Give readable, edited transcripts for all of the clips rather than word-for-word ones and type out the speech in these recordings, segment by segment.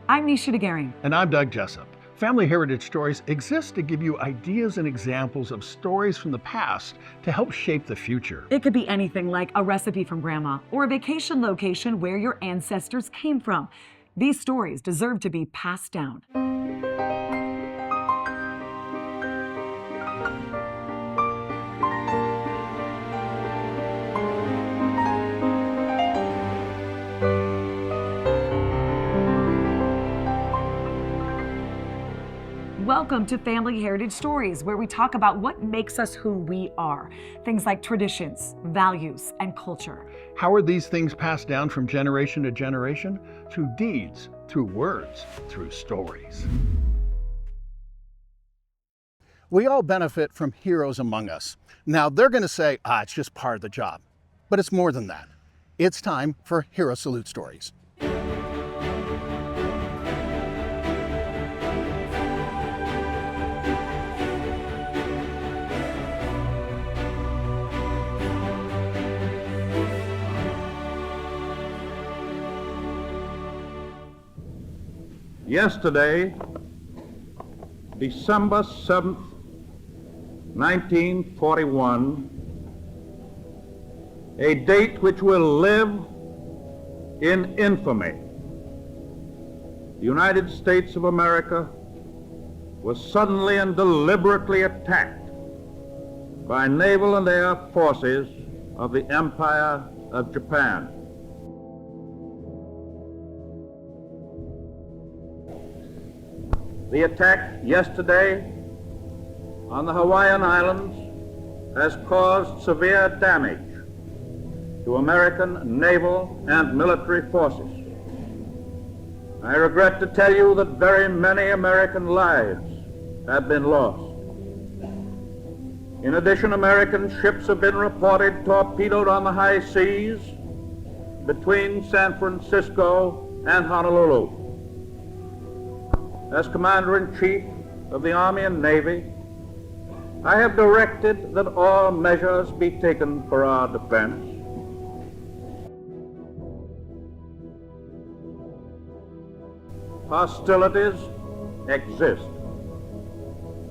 I'm Nisha DeGaring. And I'm Doug Jessup. Family Heritage Stories exist to give you ideas and examples of stories from the past to help shape the future. It could be anything like a recipe from Grandma or a vacation location where your ancestors came from. These stories deserve to be passed down. Welcome to Family Heritage Stories, where we talk about what makes us who we are. Things like traditions, values, and culture. How are these things passed down from generation to generation? Through deeds, through words, through stories. We all benefit from heroes among us. Now, they're going to say, it's just part of the job. But it's more than that. It's time for Hero Salute Stories. Yesterday, December 7th, 1941, a date which will live in infamy. The United States of America was suddenly and deliberately attacked by naval and air forces of the Empire of Japan. The attack yesterday on the Hawaiian Islands has caused severe damage to American naval and military forces. I regret to tell you that very many American lives have been lost. In addition, American ships have been reported torpedoed on the high seas between San Francisco and Honolulu. As Commander-in-Chief of the Army and Navy, I have directed that all measures be taken for our defense. Hostilities exist.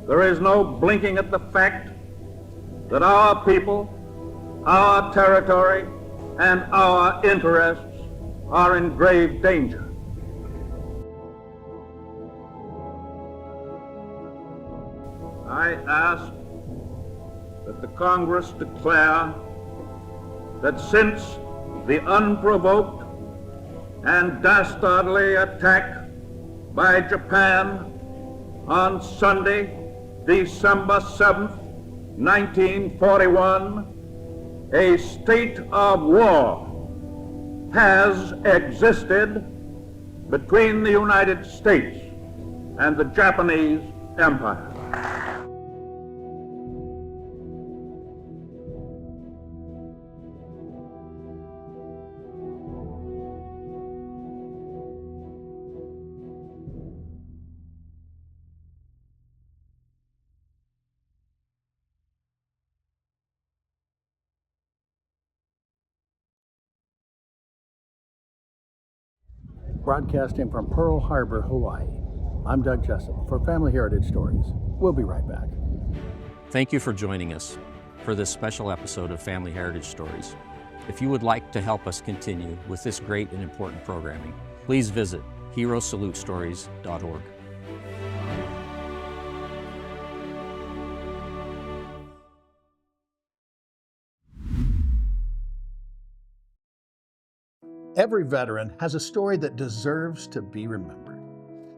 There is no blinking at the fact that our people, our territory, and our interests are in grave danger. I ask that the Congress declare that since the unprovoked and dastardly attack by Japan on Sunday, December 7th, 1941, a state of war has existed between the United States and the Japanese Empire. Broadcasting from Pearl Harbor, Hawaii. I'm Doug Jessup for Family Heritage Stories. We'll be right back. Thank you for joining us for this special episode of Family Heritage Stories. If you would like to help us continue with this great and important programming, please visit herosalutestories.org. Every veteran has a story that deserves to be remembered.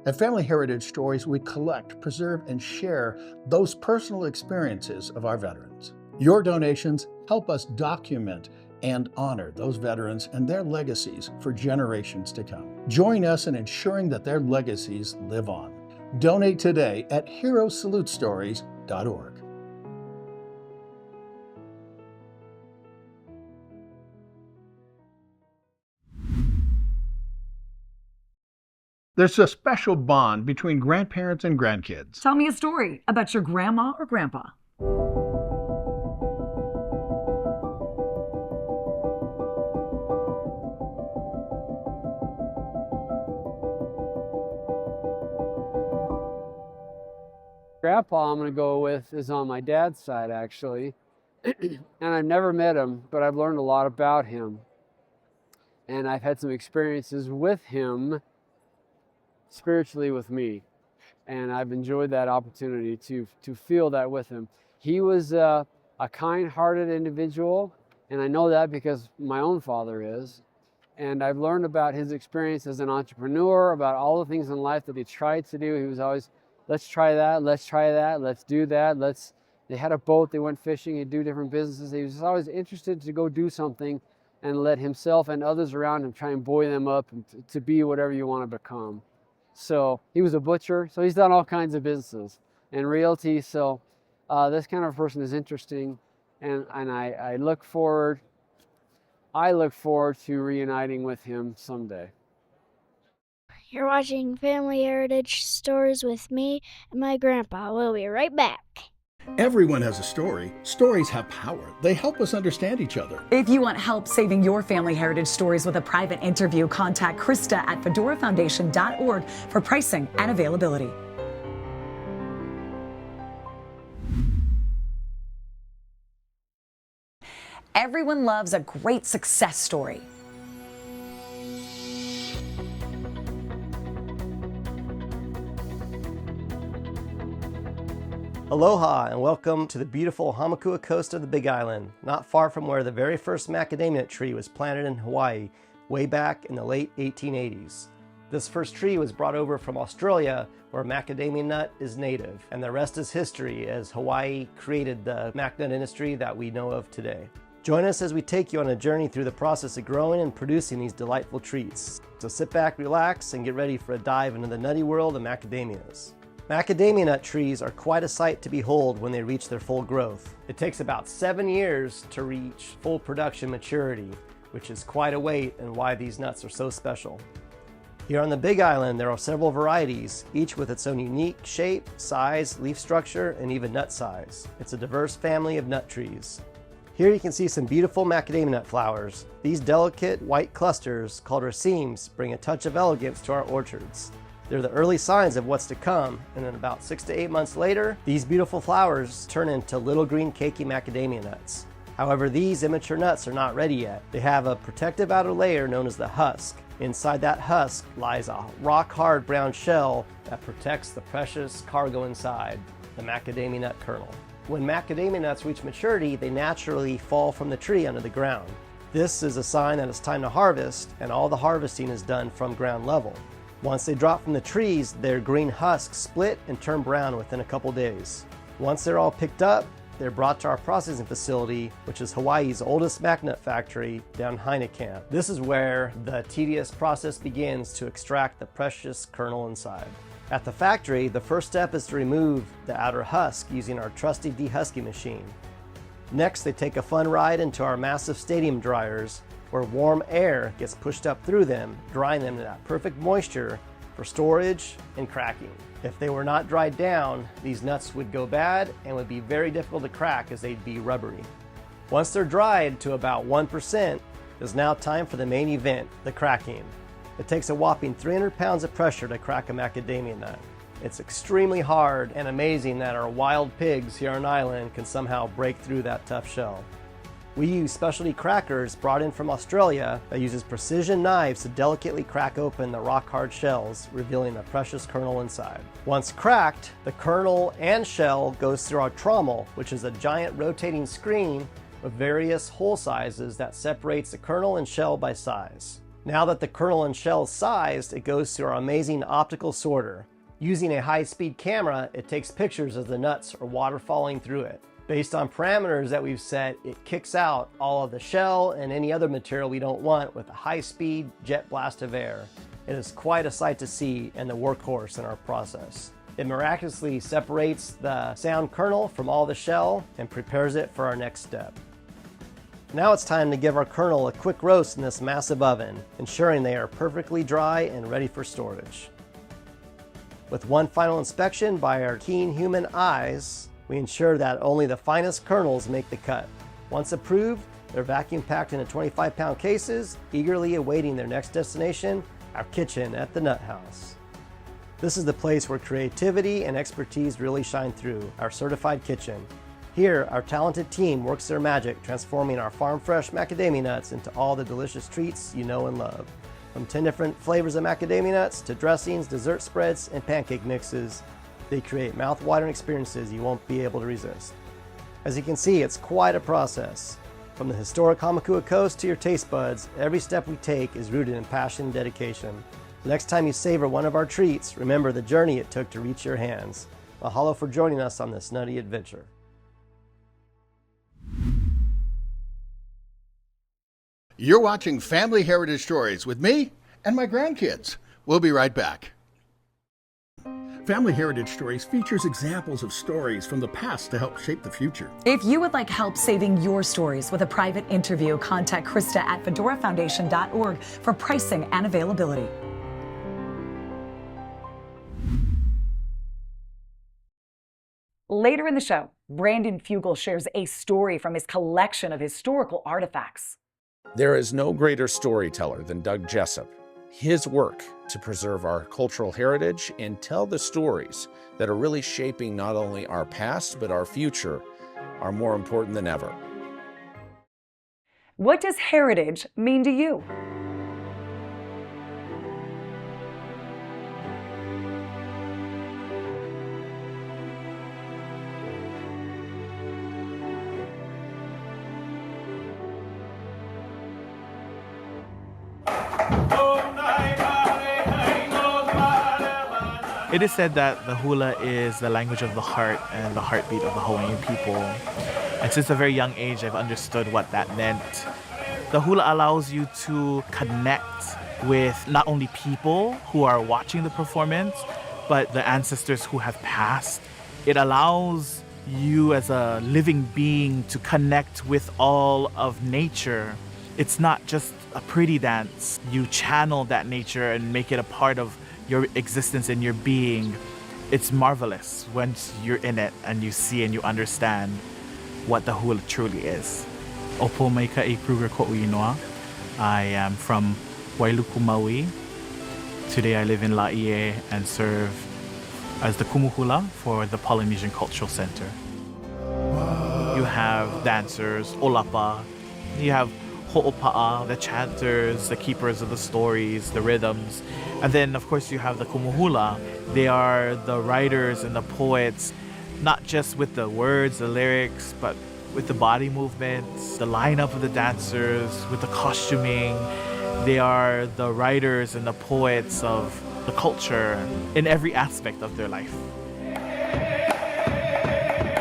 At Family Heritage Stories, we collect, preserve, and share those personal experiences of our veterans. Your donations help us document and honor those veterans and their legacies for generations to come. Join us in ensuring that their legacies live on. Donate today at herosalutestories.org. There's a special bond between grandparents and grandkids. Tell me a story about your grandma or grandpa. Grandpa I'm going to go with is on my dad's side, actually. And I've never met him, but I've learned a lot about him. And I've had some experiences with him, spiritually with me. And I've enjoyed that opportunity to feel that with him. He was a kind-hearted individual, and I know that because my own father is. And I've learned about his experience as an entrepreneur, about all the things in life that he tried to do. He was always, let's try that, let's do that, They had a boat, they went fishing, he'd do different businesses. He was always interested to go do something and let himself and others around him try and buoy them up and to be whatever you want to become. So he was a butcher, so he's done all kinds of businesses and realty. So this kind of person is interesting, and I look forward to reuniting with him someday. You're watching Family Heritage Stories with me and my grandpa. We'll be right back. Everyone has a story. Stories have power. They help us understand each other. If you want help saving your family heritage stories with a private interview, contact Krista at fedorafoundation.org for pricing and availability. Everyone loves a great success story. Aloha and welcome to the beautiful Hamakua coast of the Big Island, not far from where the very first macadamia nut tree was planted in Hawaii way back in the late 1880s. This first tree was brought over from Australia, where macadamia nut is native, and the rest is history as Hawaii created the mac nut industry that we know of today. Join us as we take you on a journey through the process of growing and producing these delightful treats. So sit back, relax, and get ready for a dive into the nutty world of macadamias. Macadamia nut trees are quite a sight to behold when they reach their full growth. It takes about 7 years to reach full production maturity, which is quite a wait and why these nuts are so special. Here on the Big Island, there are several varieties, each with its own unique shape, size, leaf structure, and even nut size. It's a diverse family of nut trees. Here you can see some beautiful macadamia nut flowers. These delicate white clusters, called racemes, bring a touch of elegance to our orchards. They're the early signs of what's to come, and then about 6 to 8 months later, these beautiful flowers turn into little green cakey macadamia nuts. However, these immature nuts are not ready yet. They have a protective outer layer known as the husk. Inside that husk lies a rock-hard brown shell that protects the precious cargo inside, the macadamia nut kernel. When macadamia nuts reach maturity, they naturally fall from the tree onto the ground. This is a sign that it's time to harvest, and all the harvesting is done from ground level. Once they drop from the trees, their green husks split and turn brown within a couple days. Once they're all picked up, they're brought to our processing facility, which is Hawaii's oldest mac nut factory down Heineken. This is where the tedious process begins to extract the precious kernel inside. At the factory, the first step is to remove the outer husk using our trusty dehusking machine. Next, they take a fun ride into our massive stadium dryers, where warm air gets pushed up through them, drying them to that perfect moisture for storage and cracking. If they were not dried down, these nuts would go bad and would be very difficult to crack as they'd be rubbery. Once they're dried to about 1%, it's now time for the main event, the cracking. It takes a whopping 300 pounds of pressure to crack a macadamia nut. It's extremely hard and amazing that our wild pigs here on island can somehow break through that tough shell. We use specialty crackers brought in from Australia that uses precision knives to delicately crack open the rock-hard shells, revealing the precious kernel inside. Once cracked, the kernel and shell goes through our trommel, which is a giant rotating screen with various hole sizes that separates the kernel and shell by size. Now that the kernel and shell is sized, it goes through our amazing optical sorter. Using a high-speed camera, it takes pictures as the nuts are waterfalling through it. Based on parameters that we've set, it kicks out all of the shell and any other material we don't want with a high-speed jet blast of air. It is quite a sight to see and the workhorse in our process. It miraculously separates the sound kernel from all the shell and prepares it for our next step. Now it's time to give our kernel a quick roast in this massive oven, ensuring they are perfectly dry and ready for storage. With one final inspection by our keen human eyes, we ensure that only the finest kernels make the cut. Once approved, they're vacuum packed into 25-pound cases, eagerly awaiting their next destination, our kitchen at the Nut House. This is the place where creativity and expertise really shine through, our certified kitchen. Here, our talented team works their magic, transforming our farm-fresh macadamia nuts into all the delicious treats you know and love. From 10 different flavors of macadamia nuts to dressings, dessert spreads, and pancake mixes, they create mouth-watering experiences you won't be able to resist. As you can see, it's quite a process. From the historic Hamakua Coast to your taste buds, every step we take is rooted in passion and dedication. The next time you savor one of our treats, remember the journey it took to reach your hands. Mahalo for joining us on this nutty adventure. You're watching Family Heritage Stories with me and my grandkids. We'll be right back. Family Heritage Stories features examples of stories from the past to help shape the future. If you would like help saving your stories with a private interview, contact Krista at fedorafoundation.org for pricing and availability. Later in the show, Brandon Fugel shares a story from his collection of historical artifacts. There is no greater storyteller than Doug Jessup. His work to preserve our cultural heritage and tell the stories that are really shaping not only our past but our future are more important than ever. What does heritage mean to you? It is said that the hula is the language of the heart and the heartbeat of the Hawaiian people. And since a very young age, I've understood what that meant. The hula allows you to connect with not only people who are watching the performance, but the ancestors who have passed. It allows you as a living being to connect with all of nature. It's not just a pretty dance. You channel that nature and make it a part of your existence and your being. It's marvelous once you're in it and you see and you understand what the hula truly is. Opo Maika E. Kruger Ko'uinoa. I am from Wailuku, Maui. Today I live in Laie and serve as the kumu hula for the Polynesian Cultural Center. You have dancers, olapa. You have ho'opa'a, the chanters, the keepers of the stories, the rhythms. And then, of course, you have the kumuhula. They are the writers and the poets, not just with the words, the lyrics, but with the body movements, the lineup of the dancers, with the costuming. They are the writers and the poets of the culture in every aspect of their life.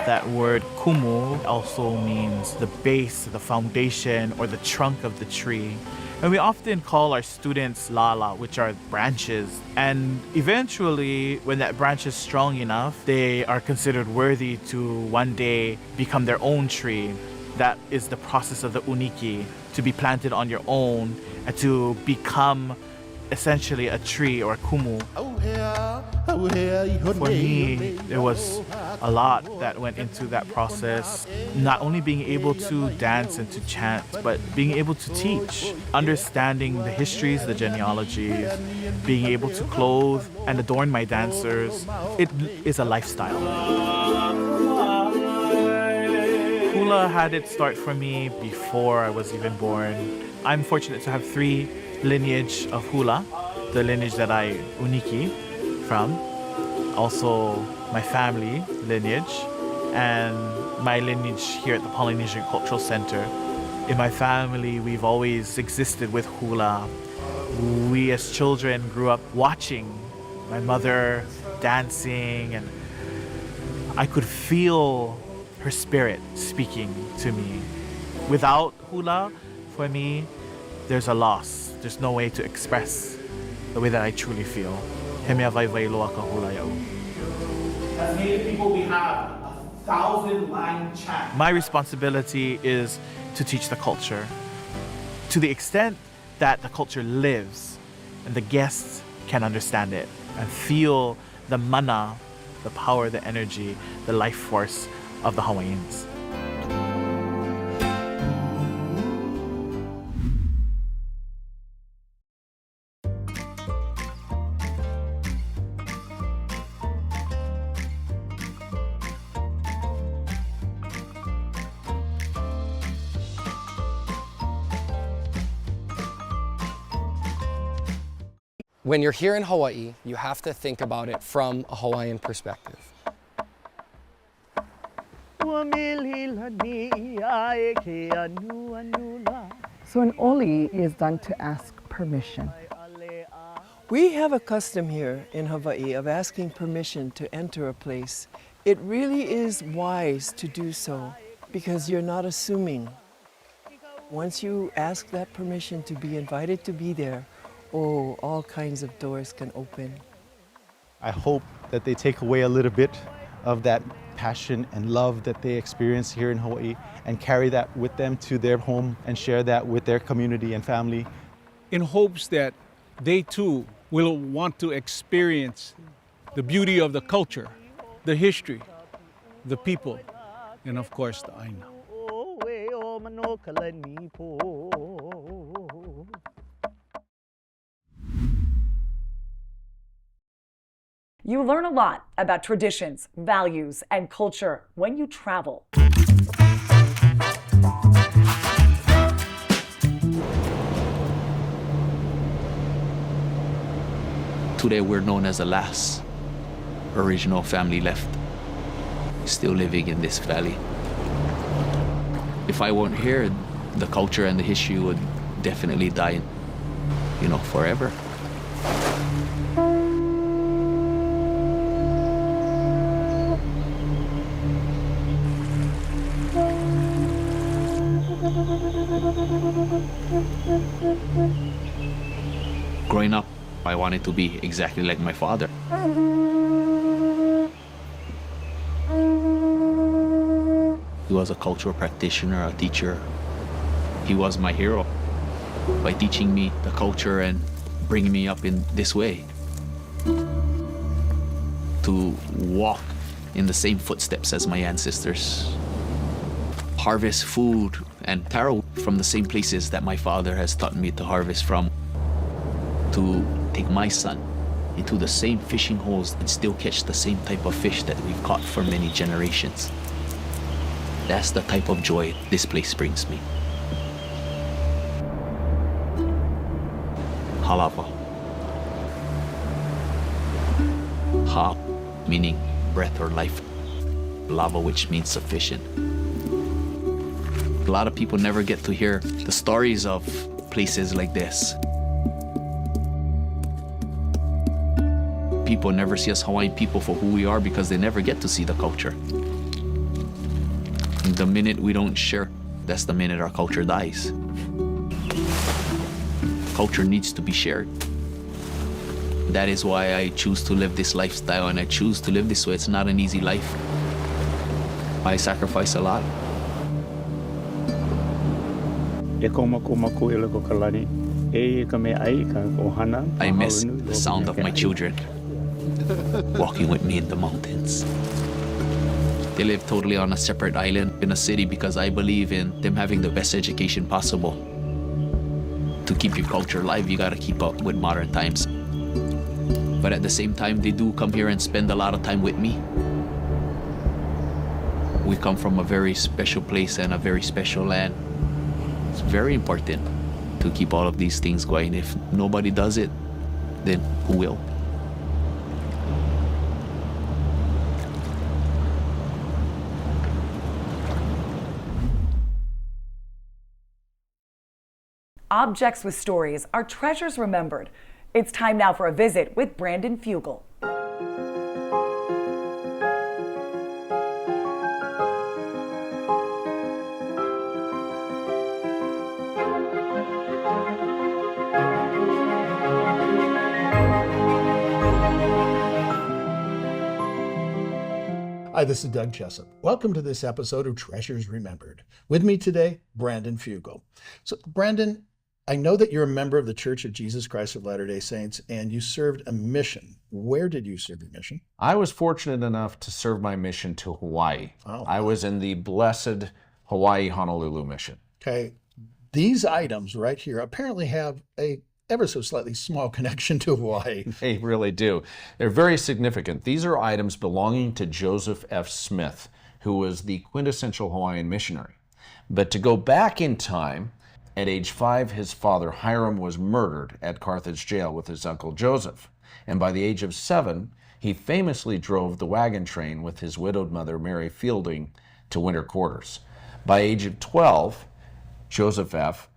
That word kumu also means the base, the foundation, or the trunk of the tree. And we often call our students lala, which are branches. And eventually, when that branch is strong enough, they are considered worthy to one day become their own tree. That is the process of the uniki, to be planted on your own and to become essentially a tree or a kumu. For me, there was a lot that went into that process. Not only being able to dance and to chant, but being able to teach, understanding the histories, the genealogies, being able to clothe and adorn my dancers. It is a lifestyle. Hula had its start for me before I was even born. I'm fortunate to have 3 lineage of hula, the lineage that I uniki from, also my family lineage, and my lineage here at the Polynesian Cultural Center. In my family, we've always existed with hula. We as children grew up watching my mother dancing, and I could feel her spirit speaking to me. Without hula, for me, there's a loss. There's no way to express the way that I truly feel. As Native people, we have 1,000-line chant. My responsibility is to teach the culture to the extent that the culture lives and the guests can understand it and feel the mana, the power, the energy, the life force of the Hawaiians. When you're here in Hawaii, you have to think about it from a Hawaiian perspective. So an oli is done to ask permission. We have a custom here in Hawaii of asking permission to enter a place. It really is wise to do so because you're not assuming. Once you ask that permission to be invited to be there, oh, all kinds of doors can open. I hope that they take away a little bit of that passion and love that they experience here in Hawaii and carry that with them to their home and share that with their community and family. In hopes that they too will want to experience the beauty of the culture, the history, the people, and of course the Aina. You learn a lot about traditions, values, and culture when you travel. Today we're known as the last original family left, still living in this valley. If I weren't here, the culture and the history would definitely die, forever. Growing up, I wanted to be exactly like my father. He was a cultural practitioner, a teacher. He was my hero by teaching me the culture and bringing me up in this way. To walk in the same footsteps as my ancestors. Harvest food and taro from the same places that my father has taught me to harvest from. To take my son into the same fishing holes and still catch the same type of fish that we've caught for many generations. That's the type of joy this place brings me. Halava. Ha, meaning breath or life. Lava, which means sufficient. A lot of people never get to hear the stories of places like this. People never see us Hawaiian people for who we are because they never get to see the culture. And the minute we don't share, that's the minute our culture dies. Culture needs to be shared. That is why I choose to live this lifestyle and I choose to live this way. It's not an easy life. I sacrifice a lot. I miss the sound of my children walking with me in the mountains. They live totally on a separate island in a city because I believe in them having the best education possible. To keep your culture alive, you gotta keep up with modern times. But at the same time, they do come here and spend a lot of time with me. We come from a very special place and a very special land. It's very important to keep all of these things going. If nobody does it, then who will? Objects with stories are treasures remembered. It's time now for a visit with Brandon Fugel. Hi, this is Doug Jessup. Welcome to this episode of Treasures Remembered. With me today, Brandon Fugel. So, Brandon, I know that you're a member of the Church of Jesus Christ of Latter-day Saints, and you served a mission. Where did you serve your mission? I was fortunate enough to serve my mission to Hawaii. Oh. I was in the blessed Hawaii Honolulu mission. Okay. These items right here apparently have a ever so slightly small connection to Hawaii. They really do. They're very significant. These are items belonging to Joseph F. Smith, who was the quintessential Hawaiian missionary. But to go back in time, At age 5, his father Hiram was murdered at Carthage jail with his uncle Joseph. And by the age of 7, he famously drove the wagon train with his widowed mother, Mary Fielding, to winter quarters. By age of 12, Joseph F.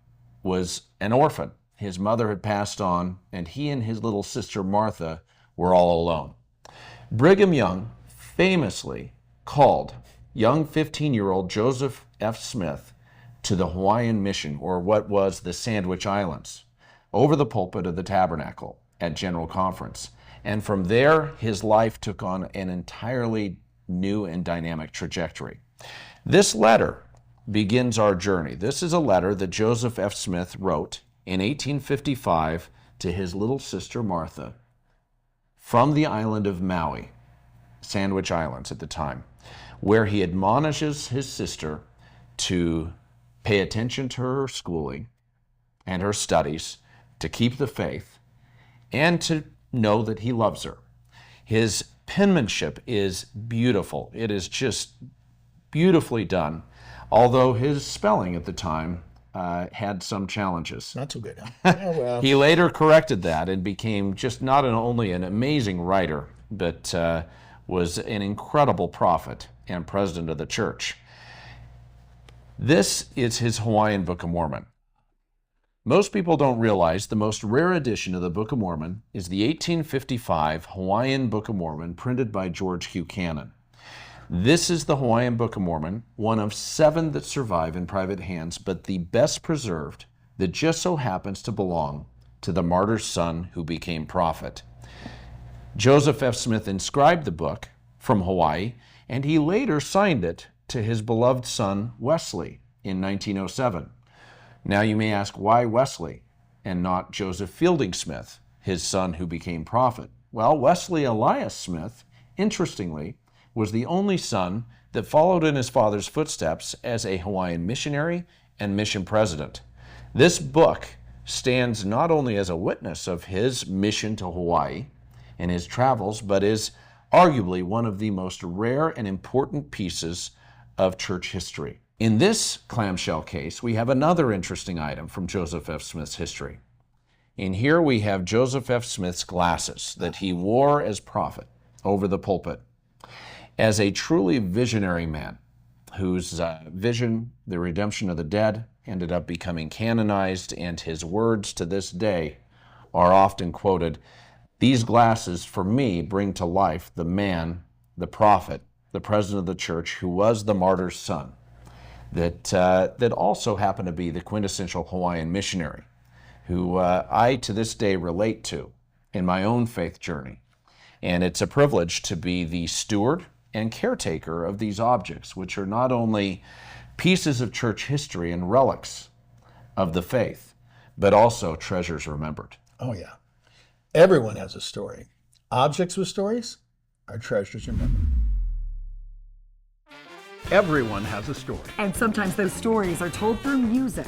was an orphan. His mother had passed on, and he and his little sister Martha were all alone. Brigham Young famously called young 15-year-old Joseph F. Smith to the Hawaiian Mission, or what was the Sandwich Islands, over the pulpit of the Tabernacle at General Conference. And from there, his life took on an entirely new and dynamic trajectory. This letter begins our journey. This is a letter that Joseph F. Smith wrote in 1855 to his little sister Martha from the island of Maui, Sandwich Islands at the time, where he admonishes his sister to pay attention to her schooling and her studies, to keep the faith, and to know that he loves her. His penmanship is beautiful. It is just beautifully done, although his spelling at the time had some challenges. Not so good. Yeah, well. He later corrected that and became just not only an amazing writer, but was an incredible prophet and president of the church. This is his Hawaiian Book of Mormon. Most people don't realize the most rare edition of the Book of Mormon is the 1855 Hawaiian Book of Mormon printed by George Buchanan. This is the Hawaiian Book of Mormon, one of 7 that survive in private hands, but the best preserved that just so happens to belong to the martyr's son who became prophet. Joseph F. Smith inscribed the book from Hawaii, and he later signed it to his beloved son Wesley in 1907. Now you may ask, why Wesley and not Joseph Fielding Smith, his son who became prophet? Well, Wesley Elias Smith, interestingly, was the only son that followed in his father's footsteps as a Hawaiian missionary and mission president. This book stands not only as a witness of his mission to Hawaii and his travels, but is arguably one of the most rare and important pieces of church history. In this clamshell case, we have another interesting item from Joseph F. Smith's history. In here we have Joseph F. Smith's glasses that he wore as prophet over the pulpit. As a truly visionary man whose vision, the redemption of the dead, ended up becoming canonized, and his words to this day are often quoted, "These glasses for me bring to life the man, the prophet, the president of the church who was the martyr's son, that also happened to be the quintessential Hawaiian missionary, who I to this day relate to in my own faith journey. And it's a privilege to be the steward and caretaker of these objects, which are not only pieces of church history and relics of the faith, but also treasures remembered." Oh, yeah. Everyone has a story. Objects with stories are treasures remembered. Everyone has a story. And sometimes those stories are told through music.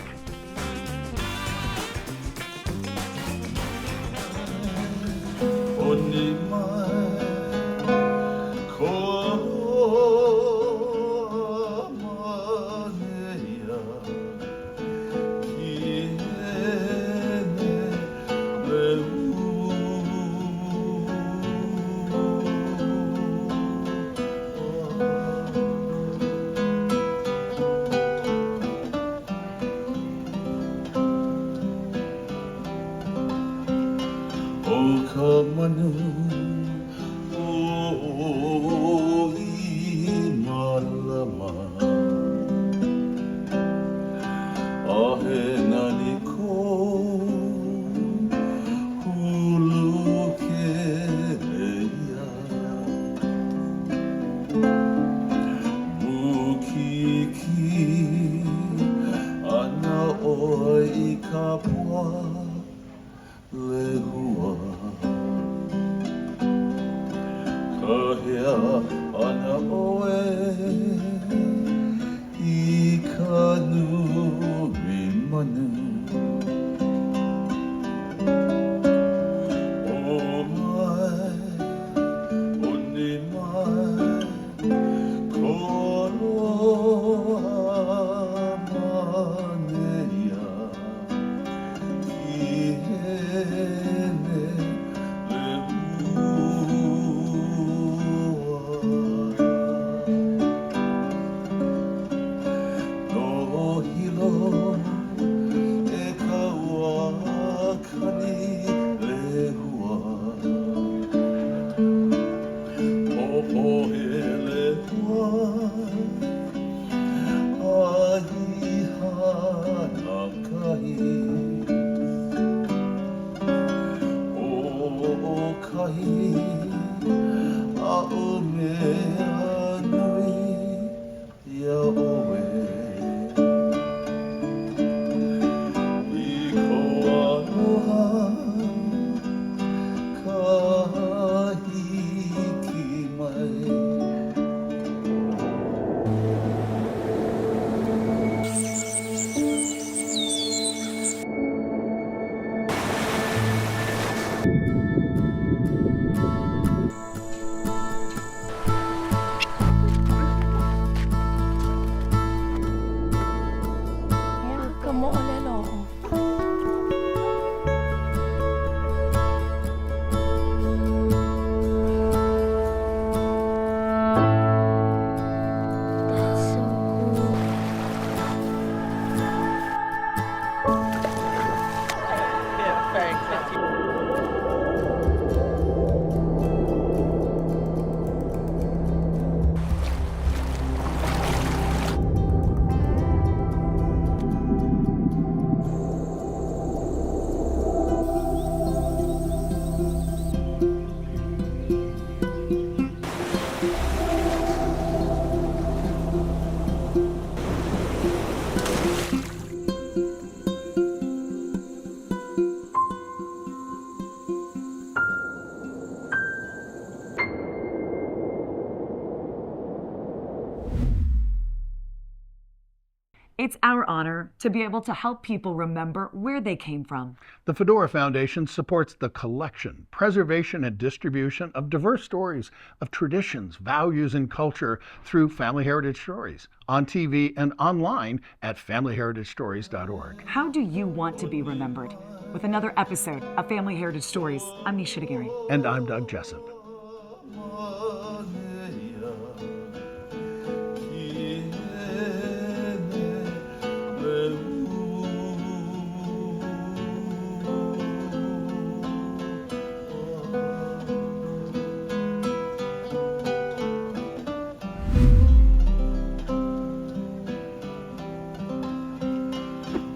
It's our honor to be able to help people remember where they came from. The Fedora Foundation supports the collection, preservation, and distribution of diverse stories of traditions, values, and culture through Family Heritage Stories, on TV and online at familyheritagestories.org. How do you want to be remembered? With another episode of Family Heritage Stories, I'm Nisha Dagiri. And I'm Doug Jessup.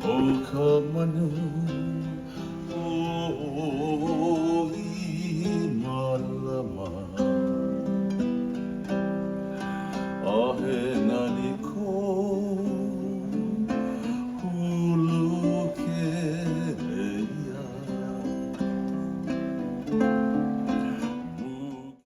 Oh, come on, oh,